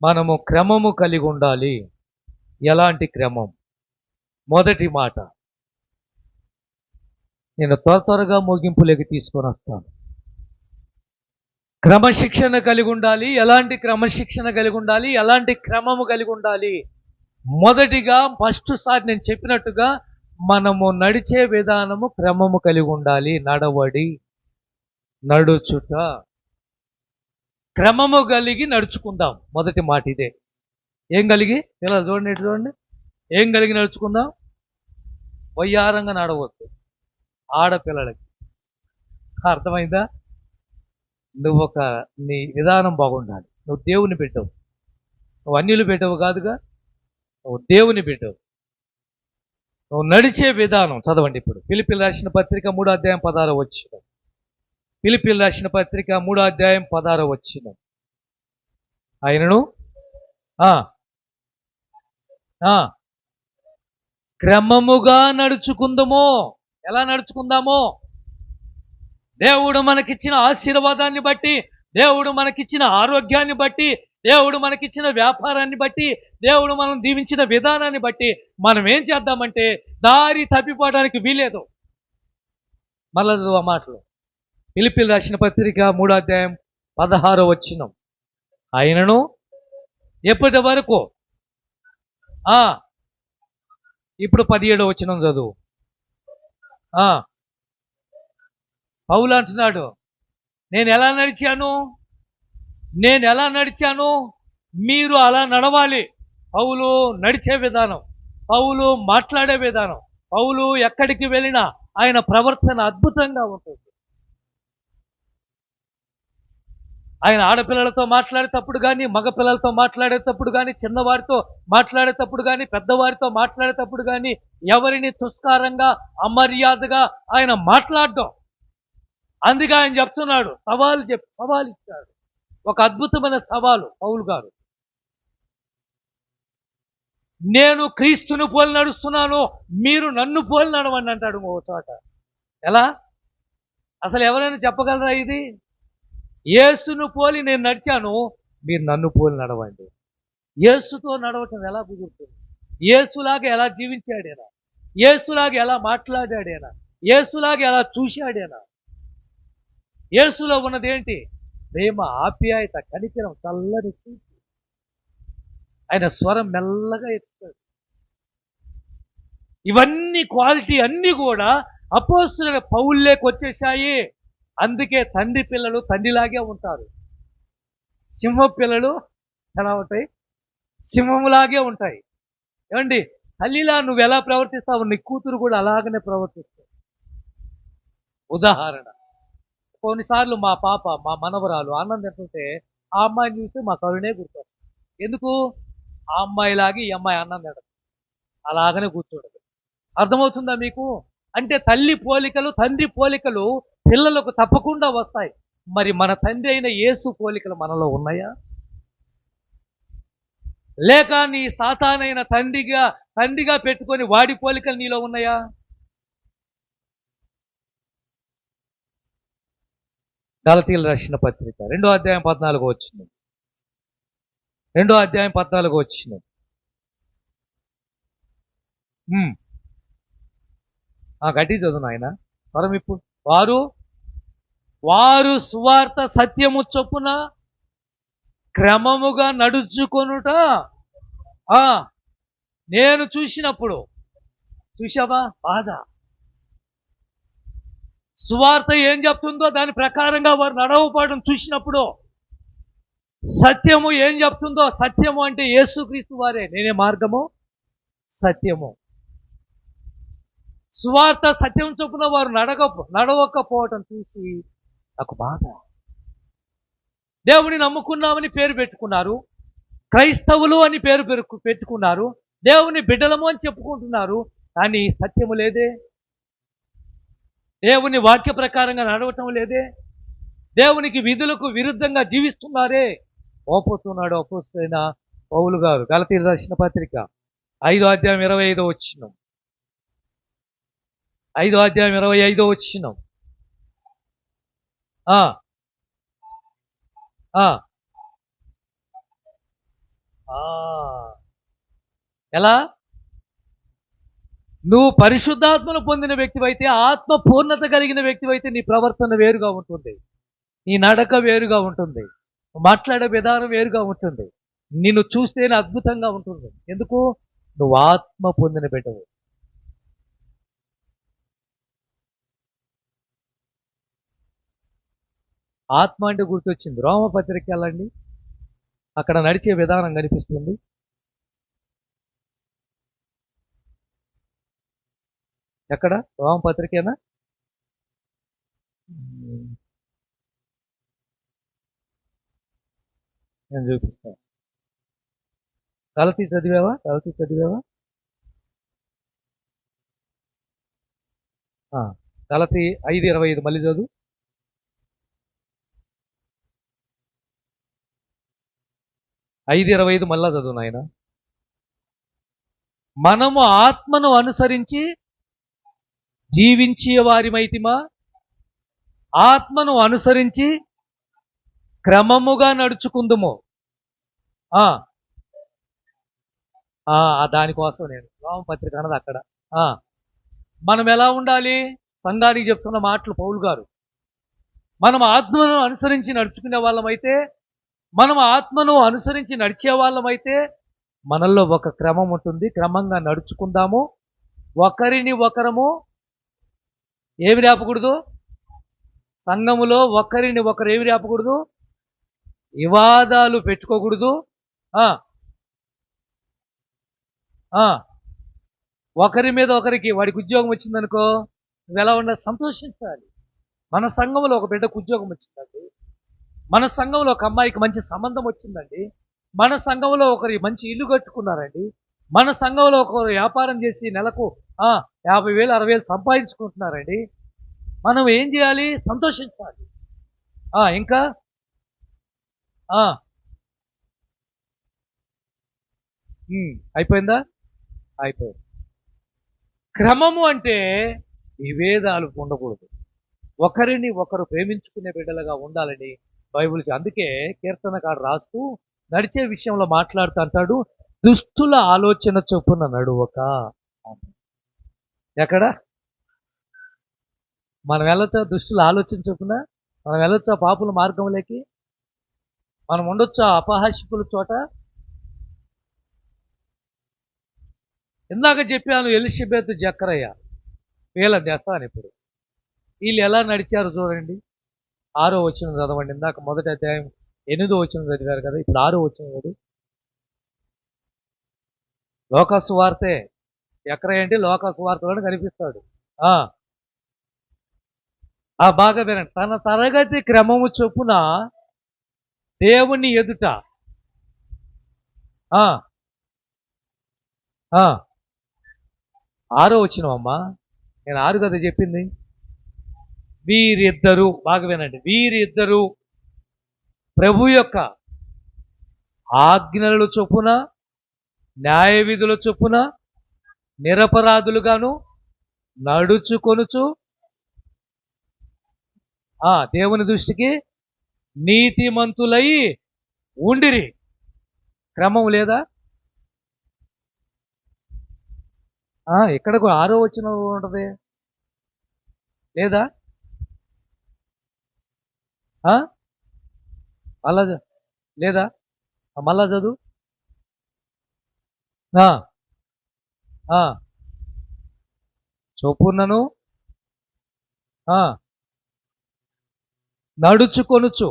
మనము క్రమము కలిగి ఉండాలి. ఎలాంటి క్రమం? మొదటి మాట, నేను త్వరగా ముగింపులోకి తీసుకొని వస్తాను. క్రమశిక్షణ కలిగి ఉండాలి. ఎలాంటి క్రమశిక్షణ కలిగి ఉండాలి? ఎలాంటి క్రమము కలిగి ఉండాలి? మొదటిగా ఫస్ట్ సారి నేను చెప్పినట్టుగా మనము నడిచే విధానము క్రమము కలిగి ఉండాలి. నడవడి, నడుచుట, క్రమము కలిగి నడుచుకుందాం. మొదటి మాట ఇదే. ఏం కలిగి? పిల్లలు చూడండి, ఏం కలిగి నడుచుకుందాం? వయ్యారంగా నడవద్దు. ఆడపిల్లలకి అర్థమైందా? నీ విధానం బాగుండాలి. నువ్వు దేవుని బిడ్డవు, నువ్వు అన్యులు బిడ్డవు కాదుగా, నువ్వు దేవుని బిడ్డవు. నువ్వు నడిచే విధానం చదవండి. ఇప్పుడు ఫిలిప్పీయులకు రాసిన పత్రిక 3:16 ఫిలిప్పీయులకు రాసిన పత్రిక 3:16 ఆయనను క్రమముగా నడుచుకుందాము. ఎలా నడుచుకుందామో? దేవుడు మనకిచ్చిన ఆశీర్వాదాన్ని బట్టి, దేవుడు మనకిచ్చిన ఆరోగ్యాన్ని బట్టి, దేవుడు మనకిచ్చిన వ్యాపారాన్ని బట్టి, దేవుడు మనం దీవించిన విధానాన్ని బట్టి మనం ఏం చేద్దామంటే దారి తప్పిపోవడానికి వీలేదు. మళ్ళా ఆ మాటలు ఫిలిప్పీయులకు రాసిన పత్రిక 3:16 ఆయనను ఎప్పటి వరకు? ఇప్పుడు 17 చదువు. పౌలు అంటున్నాడు, నేను ఎలా నడిచాను మీరు అలా నడవాలి. పౌలు నడిచే విధానం, పౌలు మాట్లాడే విధానం, పౌలు ఎక్కడికి వెళ్ళినా ఆయన ప్రవర్తన అద్భుతంగా ఉంటుంది. ఆయన ఆడపిల్లలతో మాట్లాడేటప్పుడు కానీ, మగపిల్లలతో మాట్లాడేటప్పుడు కానీ, చిన్నవారితో మాట్లాడేటప్పుడు కానీ, పెద్దవారితో మాట్లాడేటప్పుడు కానీ ఎవరిని తుస్కారంగా, అమర్యాదగా ఆయన మాట్లాడడం. అందుకే ఆయన చెప్తున్నాడు, సవాలు ఇచ్చాడు. ఒక అద్భుతమైన సవాలు పౌలు గారు. నేను క్రీస్తును పోలి నడుస్తున్నాను, మీరు నన్ను పోలి నడవండి అంటాడు ఓ చోట. ఎలా? అసలు ఎవరైనా చెప్పగలరా ఇది? యేసును పోలి నేను నడిచాను, మీరు నన్ను పోలి నడవండి. యేసుతో నడవటం ఎలా కుదురుతుంది? యేసులాగా ఎలా జీవించాడేనా? యేసులాగా ఎలా మాట్లాడాడేనా? యేసులాగా ఎలా చూశాడేనా? యేసులో ఉన్నదేంటి? ప్రేమ, ఆప్యాయత, కనికరం, చల్లని చూపు. ఆయన స్వరం మెల్లగా ఎత్తుతాడు. ఇవన్నీ క్వాలిటీ అన్నీ కూడా అపోస్తలుడైన పౌలులోకి వచ్చేసాయి. అందుకే తండ్రి పిల్లలు తండ్రిలాగే ఉంటారు. సింహ పిల్లలు ఎలా ఉంటాయి? సింహంలాగే ఉంటాయి. ఏమండి, తల్లిలా నువ్వు ఎలా ప్రవర్తిస్తావు, నీ కూతురు కూడా అలాగనే ప్రవర్తిస్తావు. ఉదాహరణ, కొన్నిసార్లు మా పాప, మా మనవరాలు ఆనందం తింటుంటే ఆ అమ్మాయిని చూస్తే మా కరుణే గుర్తొస్తుంది. ఎందుకు? ఆ అమ్మాయిలాగే ఈ అమ్మాయి అన్నం తినదు, అలాగనే కూర్చోడదు. అర్థమవుతుందా మీకు? అంటే తల్లి పోలికలు, తండ్రి పోలికలు పిల్లలకు తప్పకుండా వస్తాయి. మరి మన తండ్రి అయిన యేసు పోలికలు మనలో ఉన్నాయా? లేక నీ సాతానైన తండ్రిగా పెట్టుకొని వాడి పోలికలు నీలో ఉన్నాయా? గలతీయులకు రాసిన పత్రిక 2:14 2:14 గట్టి చదువు నాయన, స్వరం ఇప్పుడు. వారు సువార్త సత్యము చొప్పున క్రమముగా నడుచుకొనుట నేను చూసినప్పుడు. చూసావా? బాధ. సువార్త ఏం చెప్తుందో దాని ప్రకారంగా వారు నడవపడడం చూసినప్పుడు, సత్యము ఏం చెప్తుందో, సత్యము అంటే యేసుక్రీస్తు వారే, నేనే మార్గము సత్యము. సువార్త సత్యం చొప్పున వారు నడవకపోవటం చూసి నాకు బాధ. దేవుని నమ్ముకున్నామని పేరు పెట్టుకున్నారు, క్రైస్తవులు అని పేరు పెట్టుకున్నారు, దేవుని బిడ్డలము అని చెప్పుకుంటున్నారు, కానీ సత్యము లేదే. దేవుని వాక్య ప్రకారంగా నడవటం లేదే. దేవునికి విధులకు విరుద్ధంగా జీవిస్తున్నారే. మోపోతున్నాడు అపోస్తలుడైన పౌలు గారు. గలతీయులకు రాసిన పత్రిక 5:25 5:25 ఆ ఆ ఎలా? నువ్వు పరిశుద్ధాత్మను పొందిన వ్యక్తివైతే, ఆత్మ పూర్ణత కలిగిన వ్యక్తివైతే నీ ప్రవర్తన వేరుగా ఉంటుంది, నీ నడక వేరుగా ఉంటుంది, మాట్లాడే విధానం వేరుగా ఉంటుంది, నిన్ను చూస్తేనే అద్భుతంగా ఉంటుంది. ఎందుకు? నువ్వు ఆత్మ పొందిన బిడ్డవు. ఆత్మ అంటే గుర్తొచ్చింది, రోమపత్రిక వెళ్ళండి, అక్కడ నడిచే విధానం కనిపిస్తుంది. ఎక్కడ? రోమపత్రికేనా? నేను చూపిస్తాను. గలతీ చదివావా? గలతీ చదివావా? గలతీ 5:25 మళ్ళీ చదువు. ఐదు 25 మళ్ళా చదువు నాయన. మనము ఆత్మను అనుసరించి జీవించే వారిమైతిమా, ఆత్మను అనుసరించి క్రమముగా నడుచుకుందుము. దానికోసం నేను రోమపత్రిక అన్నది అక్కడ. మనం ఎలా ఉండాలి? సంఘానికి చెప్తున్న మాటలు పౌలు గారు. మనం ఆత్మను అనుసరించి నడుచుకునే వాళ్ళమైతే, మనం ఆత్మను అనుసరించి నడిచే వాళ్ళమైతే మనల్లో ఒక క్రమం ఉంటుంది. క్రమంగా నడుచుకుందాము. ఒకరిని ఒకరము ఏమి రేపకూడదు? సంఘములో ఒకరిని ఒకరు ఏమి రేపకూడదు? వివాదాలు పెట్టుకోకూడదు. ఒకరి మీద ఒకరికి, వాడికి ఉద్యోగం వచ్చిందనుకో, నువ్వు ఎలా ఉండాలి? సంతోషించాలి. మన సంఘంలో ఒక బిడ్డకు ఉద్యోగం వచ్చిందండి, మన సంఘంలో ఒక అమ్మాయికి మంచి సంబంధం వచ్చిందండి, మన సంఘంలో ఒకరి మంచి ఇల్లు కట్టుకున్నారండి, మన సంఘంలో ఒకరు వ్యాపారం చేసి నెలకు 50,000 60,000 సంపాదించుకుంటున్నారండి. మనం ఏం చేయాలి? సంతోషించాలి. ఇంకా అయిపోయిందా? అయిపోయింది. క్రమము అంటే విభేదాలు ఉండకూడదు, ఒకరిని ఒకరు ప్రేమించుకునే బిడ్డలుగా ఉండాలని బైబిల్. అందుకే కీర్తనకాడు రాస్తూ నడిచే విషయంలో మాట్లాడుతూ అంటాడు, దుష్టుల ఆలోచన చొప్పున నడువక. ఎక్కడ మనం వెళ్ళొచ్చా? దుష్టుల ఆలోచన చొప్పున మనం వెళ్ళొచ్చా? పాపుల మార్గంలోకి మనం ఉండొచ్చా? అపహాస్యకుల చోట. ఇందాక చెప్పాను, ఎలిజబెత్ జక్కరయ్య వీళ్ళని చేస్తాను. ఇప్పుడు వీళ్ళు ఎలా నడిచారు చూడండి. 6వ వచనం చదవండి. ఇందాక మొదటి అధ్యాయం 8వ వచనం చదివారు కదా, ఇప్పుడు 6వ వచనం చదువు. లోకాసు వార్తే. జక్కరయ్య అంటే లోకాసు వార్తలోనే కనిపిస్తాడు. బాగా వినండి. తన తరగతి క్రమము చొప్పున దేవుని ఎదుట 6వ వచనం అమ్మా, నేను 6 కదా చెప్పింది. వీరిద్దరూ, బాగా వినండి, వీరిద్దరూ ప్రభు యొక్క ఆజ్ఞల చొప్పున న్యాయ విధుల చొప్పున నిరపరాధులుగాను నడుచుకొనుచు దేవుని దృష్టికి నీతిమంతులై ఉండిరి. క్రమం లేదా? ఇక్కడ 6వ వచనం ఉంటది లేదా? మళ్ళా లేదా? మళ్ళా చదువు. చొప్పునను నడుచుకొనుచు.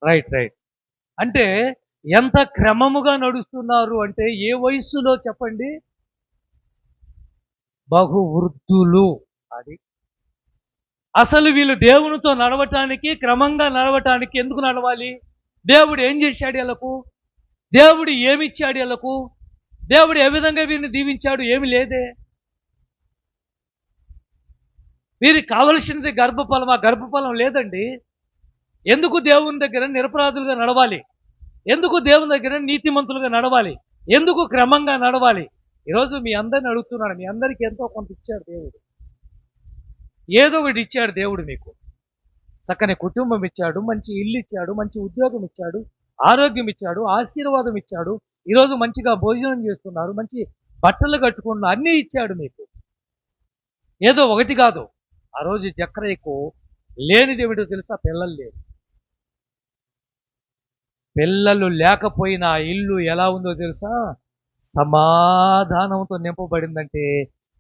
రైట్. అంటే ఎంత క్రమముగా నడుస్తున్నారు అంటే, ఏ వయస్సులో చెప్పండి? బహు వృద్ధులు. అది అసలు వీళ్ళు దేవునితో నడవటానికి, క్రమంగా నడవటానికి ఎందుకు నడవాలి? దేవుడు ఏం చేశాడు వీళ్ళకు? దేవుడు ఏమిచ్చాడు వీళ్ళకు? దేవుడు ఏ విధంగా వీరిని దీవించాడు? ఏమి లేదే. వీరికి కావలసినది గర్భఫలం. ఆ గర్భఫలం లేదండి. ఎందుకు దేవుని దగ్గర నిరపరాధులుగా నడవాలి? ఎందుకు దేవుని దగ్గర నీతిమంతులుగా నడవాలి? ఎందుకు క్రమంగా నడవాలి? ఈరోజు మీ అందరిని అడుగుతున్నాడు. మీ అందరికీ ఎంతో కొంత ఇచ్చాడు దేవుడు, ఏదో ఒకటి ఇచ్చాడు దేవుడు. మీకు చక్కని కుటుంబం ఇచ్చాడు, మంచి ఇల్లు ఇచ్చాడు, మంచి ఉద్యోగం ఇచ్చాడు, ఆరోగ్యం ఇచ్చాడు, ఆశీర్వాదం ఇచ్చాడు. ఈరోజు మంచిగా భోజనం చేస్తున్నారు, మంచి బట్టలు కట్టుకున్నారు, అన్నీ ఇచ్చాడు మీకు. ఏదో ఒకటి కాదు. ఆ రోజు జక్కరయ్యకు లేనిదేమిటో తెలుసా? పిల్లలు లేరు. పిల్లలు లేకపోయినా ఇల్లు ఎలా ఉందో తెలుసా? సమాధానంతో నింపబడిందంటే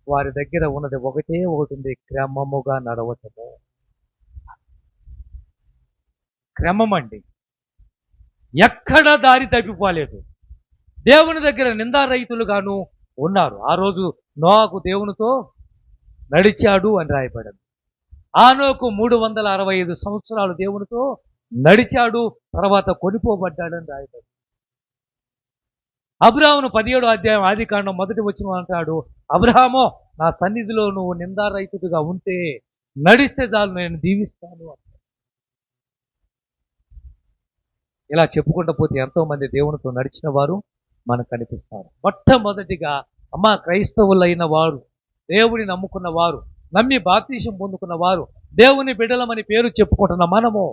వారి దగ్గర ఉన్నది ఒకటే ఒకటి ఉంది, క్రమముగా నడవటము. క్రమం అండి. ఎక్కడ దారి తప్పిపోలేదు. దేవుని దగ్గర నిందారహితులుగాను ఉన్నారు. ఆ రోజు నోవాహు దేవునితో నడిచాడు అని రాయబడింది. ఆనోకు 365 సంవత్సరాలు దేవునితో నడిచాడు, తర్వాత కొనిపోబడ్డాడు అని రాయబడింది. అబ్రాహామును 17వ అధ్యాయం ఆదికాండం 1వ వచనం అంటాడు, అబ్రహామో నా సన్నిధిలో నువ్వు నిందారహితుడిగా ఉంటే నడిస్తే చాలు, నేను దీవిస్తాను అంటాడు. ఇలా చెప్పుకుంటూ పోతే ఎంతో మంది దేవునితో నడిచిన వారు మనకు కనిపిస్తారు. మొట్టమొదటిగా క్రైస్తవులైన వారు, దేవుని నమ్ముకున్న వారు, నమ్మి బాప్తీసం పొందుకున్న వారు, దేవుని బిడ్డలమని పేరు చెప్పుకుంటున్న మనము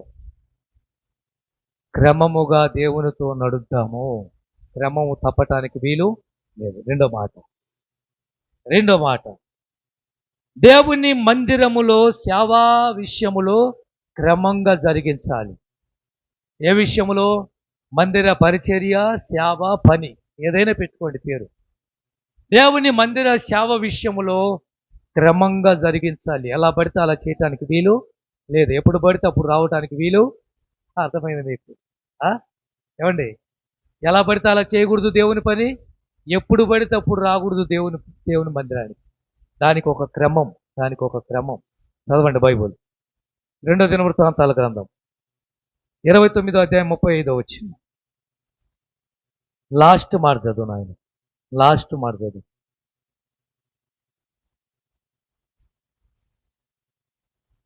క్రమముగా దేవునితో నడుద్దాము. క్రమము తప్పటానికి వీలు లేదు. రెండో మాట దేవుని మందిరములో సేవా విషయములో క్రమంగా జరిగించాలి. ఏ విషయములో? మందిర పరిచర్య, సేవ, పని, ఏదైనా పెట్టుకోండి పేరు. దేవుని మందిర సేవ విషయములో క్రమంగా జరిగించాలి. ఎలా పడితే అలా చేయటానికి వీలు లేదు. ఎప్పుడు పడితే అప్పుడు రావటానికి వీలు. అర్థమైంది మీకు? ఏమండి? ఎలా పడితే అలా చేయకూడదు దేవుని పని, ఎప్పుడు పడితే అప్పుడు రాకూడదు దేవుని మందిరానికి. దానికి ఒక క్రమం. చదవండి బైబుల్. 2వ దినవృత్తాంతాల గ్రంథం 29వ అధ్యాయం 35వ వచనం. లాస్ట్ మాట చదువు నాయన.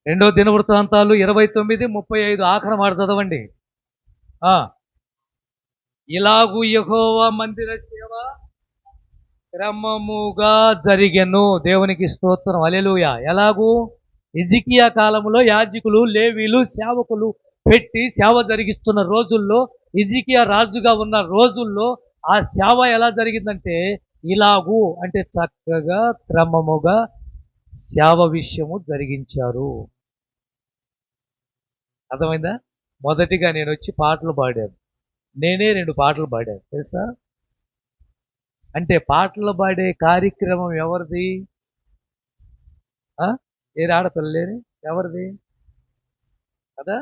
2వ దినవృత్తాంతాలు 29:35 ఆఖరి మాట చదవండి. ఇలాగు యెహోవా మందిర సేవ క్రమముగా జరిగెను. దేవునికి స్తోత్రం, హల్లెలూయా. ఎలాగూ? హిజ్కియా కాలంలో యాజకులు, లేవీలు, సేవకులు పెట్టి సేవ జరిగిస్తున్న రోజుల్లో, హిజ్కియా రాజుగా ఉన్న రోజుల్లో ఆ సేవ ఎలా జరిగిందంటే ఇలాగూ అంటే చక్కగా క్రమముగా సేవ విషయము జరిగించారు. అర్థమైందా? మొదటిగా నేను వచ్చి పాటలు పాడాను. నేనే 2 పాటలు పాడాను తెలుసా? అంటే పాటలు పాడే కార్యక్రమం ఎవరిది? ఏ ఆడపిల్లలేని ఎవరిది కదా?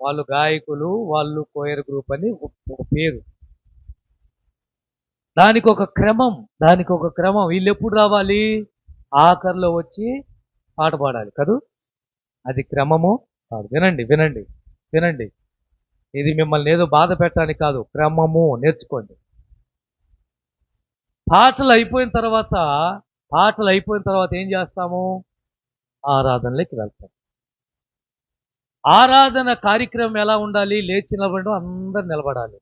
వాళ్ళు గాయకులు, వాళ్ళు కోయర్ గ్రూప్ అని ఒక పేరు. దానికి ఒక క్రమం. వీళ్ళు ఎప్పుడు రావాలి? ఆఖరిలో వచ్చి పాట పాడాలి కదూ. అది క్రమము కాదు. వినండి. ఇది మిమ్మల్ని ఏదో బాధ పెట్టడానికి కాదు, క్రమము నేర్చుకోండి. పాటలు అయిపోయిన తర్వాత ఏం చేస్తాము? ఆరాధనలోకి వెళ్తాం. ఆరాధన కార్యక్రమం ఎలా ఉండాలి? లేచి నిలబడడం, అందరు నిలబడాలి.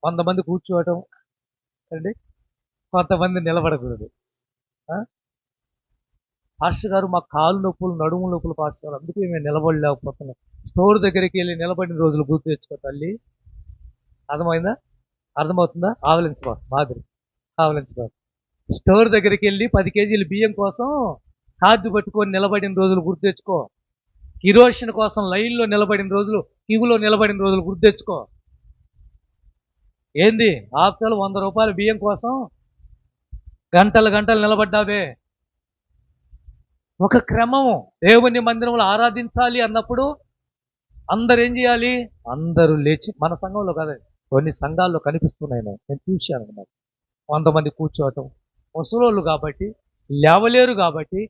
కొంతమంది కూర్చోవటం అండి, కొంతమంది నిలబడకూడదు. పాస్టర్ గారు మా కాళ్ళు నొప్పులు, నడుము నొప్పులు పాస్టర్ గారు, అందుకే మేము నిలబడలేకపోతున్నాం. స్టోర్ దగ్గరికి వెళ్ళి నిలబడిన రోజులు గుర్తు తెచ్చుకో తల్లి. అర్థమవుతుందా? ఆవలెన్స్ బాబు. స్టోర్ దగ్గరికి వెళ్ళి 10 కేజీలు బియ్యం కోసం కార్డు పట్టుకొని నిలబడిన రోజులు గుర్తు తెచ్చుకో. కిరోషన్ కోసం లైన్లో నిలబడిన రోజులు, క్యూలో నిలబడిన రోజులు గుర్తు తెచ్చుకో. ఏంది ఆఫ్టర్ 100 రూపాయల బియ్యం కోసం గంటలు నిలబడ్డావే. ఒక క్రమము. దేవుని మందిరంలో ఆరాధించాలి అన్నప్పుడు అందరు ఏం చేయాలి? అందరూ లేచి, మన సంఘంలో కాదండి, కొన్ని సంఘాల్లో కనిపిస్తున్నాయి, నేను చూశాను అన్నమాట. 100 మంది కూర్చోవటం, ముసలోళ్ళు కాబట్టి లేవలేరు కాబట్టి